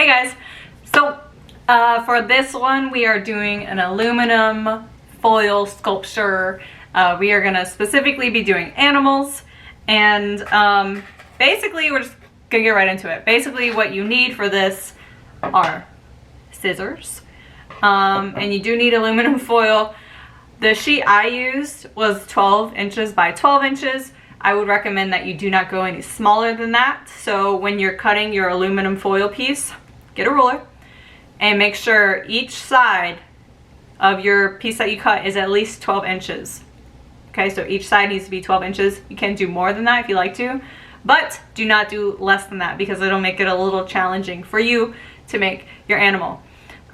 Hey guys, so for this one we are doing an aluminum foil sculpture. We are going to specifically be doing animals, and basically we're just going to get right into it. Basically what you need for this are scissors, and you do need aluminum foil. The sheet I used was 12 inches by 12 inches. I would recommend that you do not go any smaller than that. So when you're cutting your aluminum foil piece, get a ruler and make sure each side of your piece that you cut is at least 12 inches. Okay, so each side needs to be 12 inches. You can do more than that if you like to, but do not do less than that because it'll make it a little challenging for you to make your animal.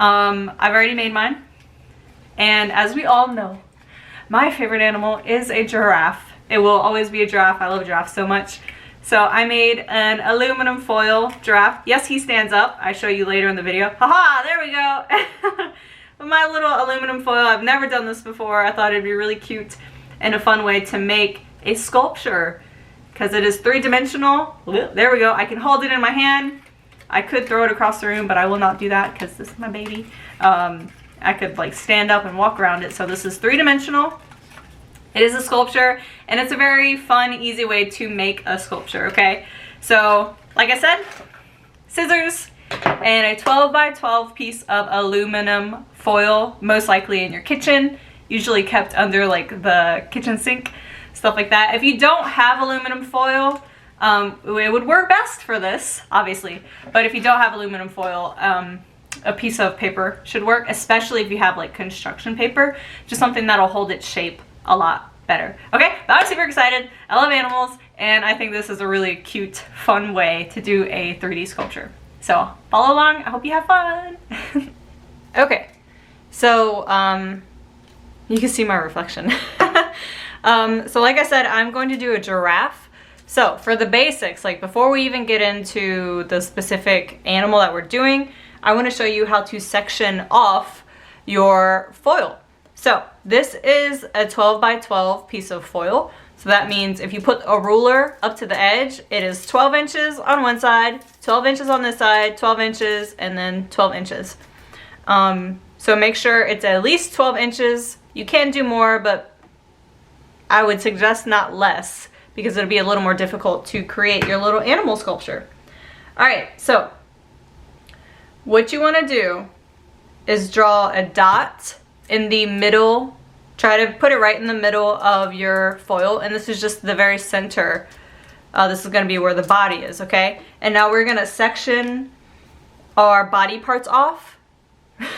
I've already made mine, and as we all know, my favorite animal is a giraffe. It will always be a giraffe. I love giraffes so much. So I made an aluminum foil giraffe. Yes, he stands up. I show you later in the video. Haha, there we go. With my little aluminum foil, I've never done this before. I thought it'd be really cute and a fun way to make a sculpture because it is three-dimensional. There we go. I can hold it in my hand. I could throw it across the room, but I will not do that because this is my baby. I could like stand up and walk around it. So this is three-dimensional. It is a sculpture, and it's a very fun, easy way to make a sculpture, okay? So, like I said, scissors and a 12 by 12 piece of aluminum foil, most likely in your kitchen, usually kept under like the kitchen sink, stuff like that. If you don't have aluminum foil, it would work best for this, obviously. But if you don't have aluminum foil, a piece of paper should work, especially if you have like construction paper, just something that'll hold its shape a lot better. Okay, but I'm super excited. I love animals, and I think this is a really cute, fun way to do a 3D sculpture. So follow along. I hope you have fun. Okay, so you can see my reflection. So like I said, I'm going to do a giraffe. So for the basics, like before we even get into the specific animal that we're doing, I want to show you how to section off your foil. So this is a 12 by 12 piece of foil. So that means if you put a ruler up to the edge, it is 12 inches on one side, 12 inches on this side, 12 inches, and then 12 inches. So make sure it's at least 12 inches. You can do more, but I would suggest not less because it'll be a little more difficult to create your little animal sculpture. All right, so what you want to do is draw a dot in the middle. Try to put it right in the middle of your foil, and this is just the very center. This is going to be where the body is, okay? And now we're going to section our body parts off.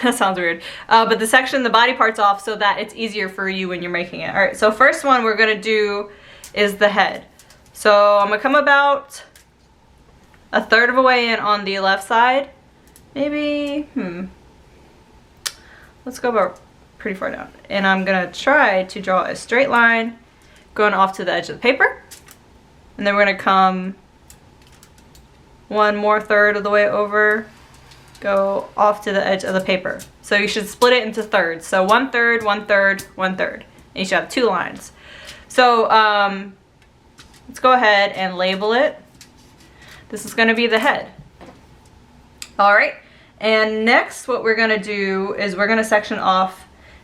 That sounds weird. But the body parts off so that it's easier for you when you're making it. All right, so first one we're going to do is the head. So I'm going to come about a third of a way in on the left side. Maybe, let's go about pretty far down. And I'm gonna try to draw a straight line going off to the edge of the paper. And then we're gonna come one more third of the way over, go off to the edge of the paper. So you should split it into thirds. So 1/3, 1/3, 1/3. And you should have two lines. So let's go ahead and label it. This is gonna be the head. All right, and next what we're gonna do is we're gonna section off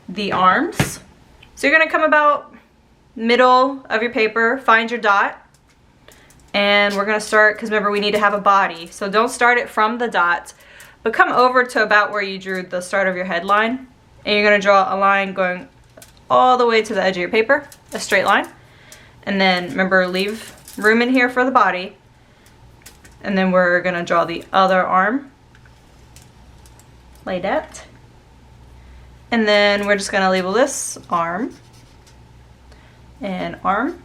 the arms. So you're gonna come about middle of your paper, find your dot, and we're gonna start, because remember we need to have a body. So don't start it from the dot, but come over to about where you drew the start of your headline, and you're gonna draw a line going all the way to the edge of your paper, a straight line. And then remember, leave room in here for the body. And then we're gonna draw the other arm, like that. And then we're just gonna label this arm and arm.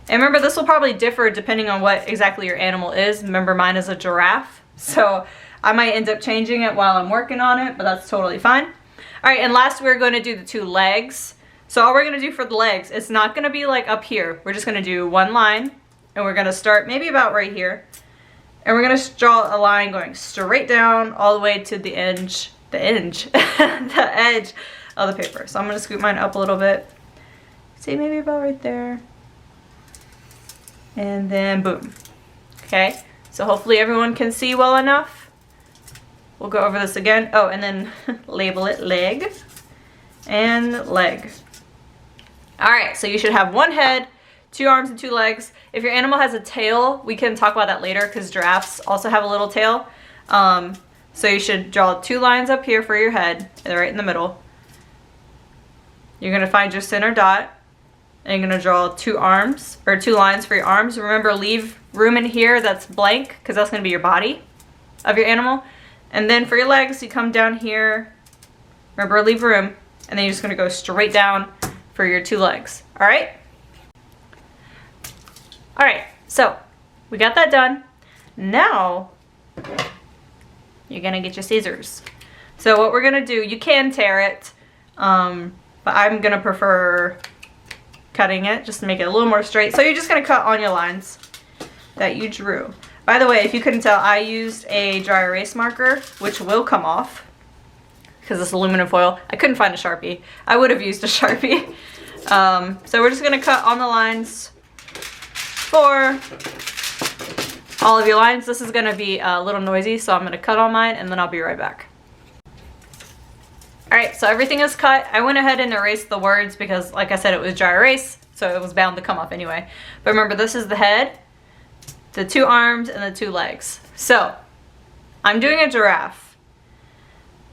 And remember, this will probably differ depending on what exactly your animal is. Remember, mine is a giraffe, so I might end up changing it while I'm working on it, but that's totally fine. All right, and last we're gonna do the two legs. So all we're gonna do for the legs, it's not gonna be like up here. We're just gonna do one line, and we're gonna start maybe about right here. And we're gonna draw a line going straight down all the way to the edge, the edge of the paper. So I'm gonna scoop mine up a little bit. See, maybe about right there. And then boom. Okay, so hopefully everyone can see well enough. we'll go over this again. Oh, and then label it leg and leg. All right, so you should have one head, 2 arms, and 2 legs. If your animal has a tail, we can talk about that later because giraffes also have a little tail. So you should draw 2 lines up here for your head, and they're right in the middle. You're gonna find your center dot, and you're gonna draw 2 arms, or 2 lines for your arms. Remember, leave room in here that's blank, because that's gonna be your body of your animal. And then for your legs, you come down here, remember, leave room, and then you're just gonna go straight down for your 2 legs, all right? All right, so we got that done. Now, you're gonna get your scissors. So what we're gonna do, you can tear it, but I'm gonna prefer cutting it just to make it a little more straight. So you're just gonna cut on your lines that you drew. By the way, if you couldn't tell, I used a dry erase marker, which will come off because it's aluminum foil. I couldn't find a Sharpie. I would have used a Sharpie. So we're just gonna cut on the lines for all of your lines. This is gonna be a little noisy, so I'm gonna cut on mine and then I'll be right back. All right, so everything is cut. I went ahead and erased the words because, like I said, it was dry erase, so it was bound to come off anyway. But remember, this is the head, the 2 arms, and the 2 legs. So I'm doing a giraffe,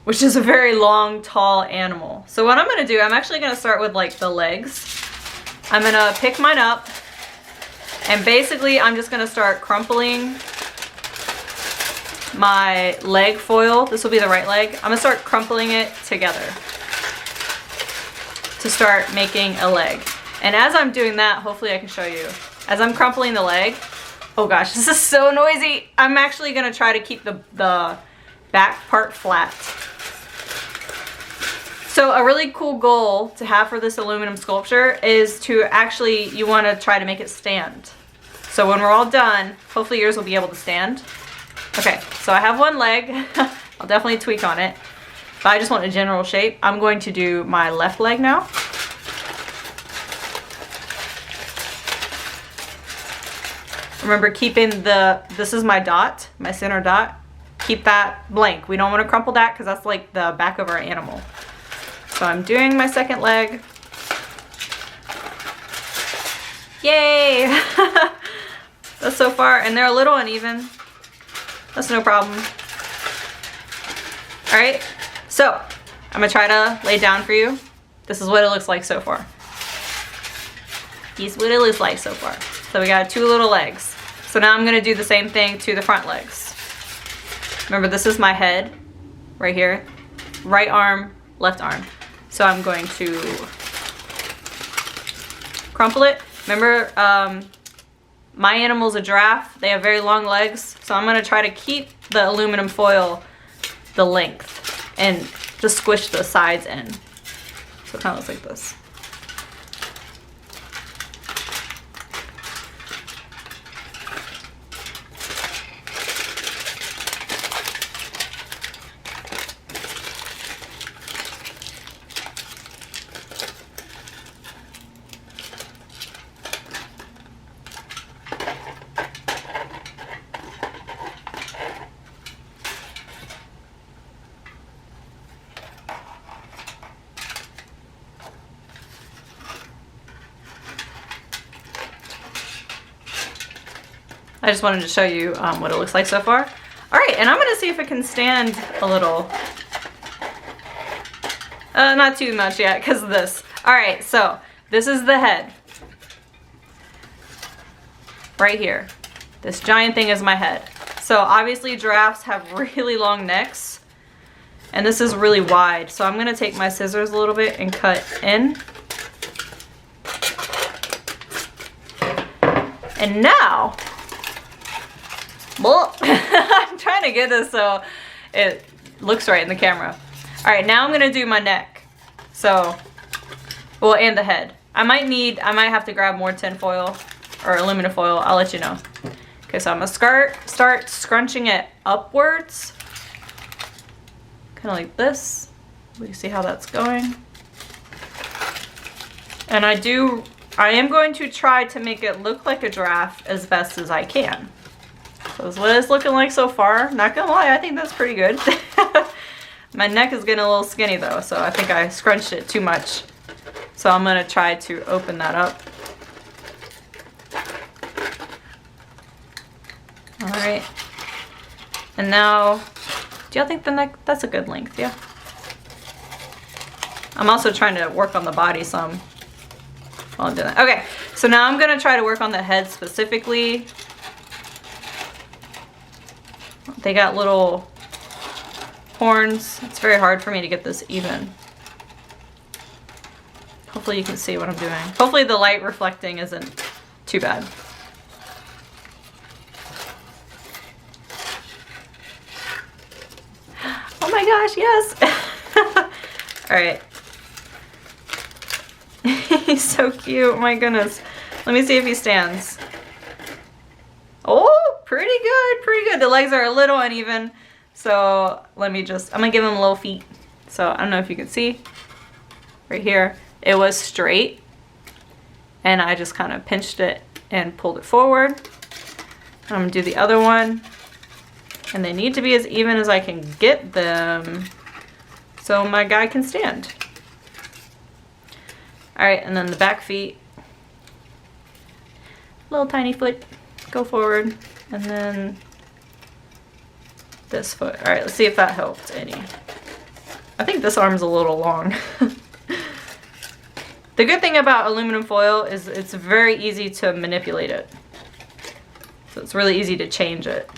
which is a very long, tall animal. So what I'm gonna do, I'm actually gonna start with like the legs. I'm gonna pick mine up, and basically I'm just gonna start crumpling my leg foil. This will be the right leg. I'm gonna start crumpling it together to start making a leg. And as I'm doing that, hopefully I can show you. As I'm crumpling the leg, oh gosh, this is so noisy. I'm actually gonna try to keep the back part flat. So a really cool goal to have for this aluminum sculpture is to actually, you wanna try to make it stand. So when we're all done, hopefully yours will be able to stand. Okay, so I have one leg. I'll definitely tweak on it, but I just want a general shape. I'm going to do my left leg now. Remember, keeping this is my dot, my center dot. Keep that blank. We don't want to crumple that because that's like the back of our animal. So I'm doing my second leg. Yay! That's so far, and they're a little uneven. That's no problem. All right, so I'm gonna try to lay down for you. This is what it looks like so far. This is what it looks like so far. So we got 2 little legs. So now I'm gonna do the same thing to the front legs. Remember, this is my head right here. Right arm, left arm. So I'm going to crumple it. Remember, my animal's a giraffe. They have very long legs. So I'm gonna try to keep the aluminum foil the length and just squish the sides in. So it kind of looks like this. I just wanted to show you what it looks like so far. All right, and I'm gonna see if it can stand a little. Not too much yet because of this. All right, so this is the head. Right here. This giant thing is my head. So obviously giraffes have really long necks, and this is really wide. So I'm gonna take my scissors a little bit and cut in. And now, I'm trying to get this so it looks right in the camera. All right, now I'm gonna do my neck. So, well, and the head. I might have to grab more tin foil or aluminum foil. I'll let you know. Okay, so I'm gonna start scrunching it upwards. Kind of like this. We can see how that's going. And I am going to try to make it look like a giraffe as best as I can. So that's what it's looking like so far. Not gonna lie, I think that's pretty good. My neck is getting a little skinny though, so I think I scrunched it too much. So I'm gonna try to open that up. All right. And now, do y'all think the neck, that's a good length, yeah? I'm also trying to work on the body some while I'm doing that. Okay, so now I'm gonna try to work on the head specifically. They got little horns. It's very hard for me to get this even. Hopefully you can see what I'm doing. Hopefully the light reflecting isn't too bad. Oh my gosh, yes! Alright. He's so cute, oh my goodness. Let me see if he stands. Oh, pretty good, pretty good. The legs are a little uneven, so let me just, I'm gonna give him little feet. So I don't know if you can see, right here, it was straight, and I just kind of pinched it and pulled it forward. I'm gonna do the other one, and they need to be as even as I can get them so my guy can stand. All right, and then the back feet, little tiny foot, go forward, and then this foot. All right, let's see if that helped any. I think this arm's a little long. The good thing about aluminum foil is it's very easy to manipulate it. So it's really easy to change it.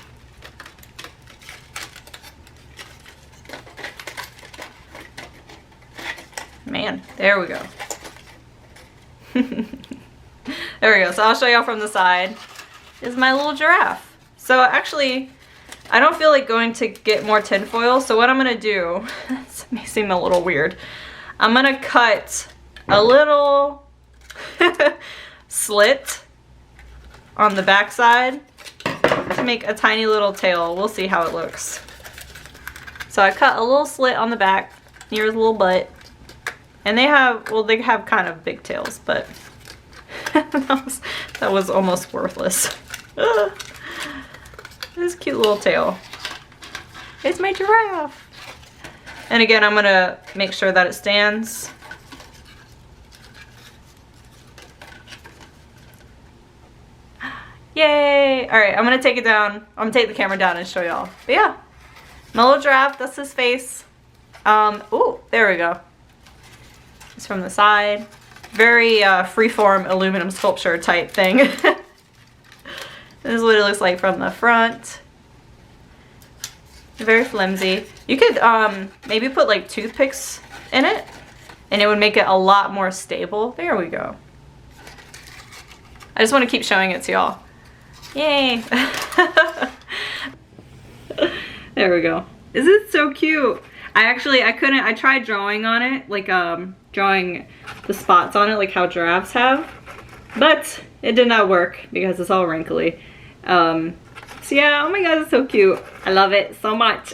Man, there we go. There we go. So I'll show y'all from the side. Is my little giraffe. So actually, I don't feel like going to get more tinfoil. So what I'm gonna do, this may seem a little weird. I'm gonna cut a little slit on the back side to make a tiny little tail. We'll see how it looks. So I cut a little slit on the back near his little butt. And they have, well, they have kind of big tails, but that was almost worthless. This cute little tail. It's my giraffe. And again, I'm gonna make sure that it stands. Yay! All right, I'm gonna take it down. I'm gonna take the camera down and show y'all. But yeah, my little giraffe, that's his face. Ooh, there we go. It's from the side. Very freeform aluminum sculpture type thing. This is what it looks like from the front. Very flimsy. You could maybe put like toothpicks in it and it would make it a lot more stable. There we go. I just want to keep showing it to y'all. Yay! There we go. Is it so cute? I tried drawing on it, like drawing the spots on it like how giraffes have, but it did not work because it's all wrinkly. So yeah, oh my god, it's so cute. I love it so much.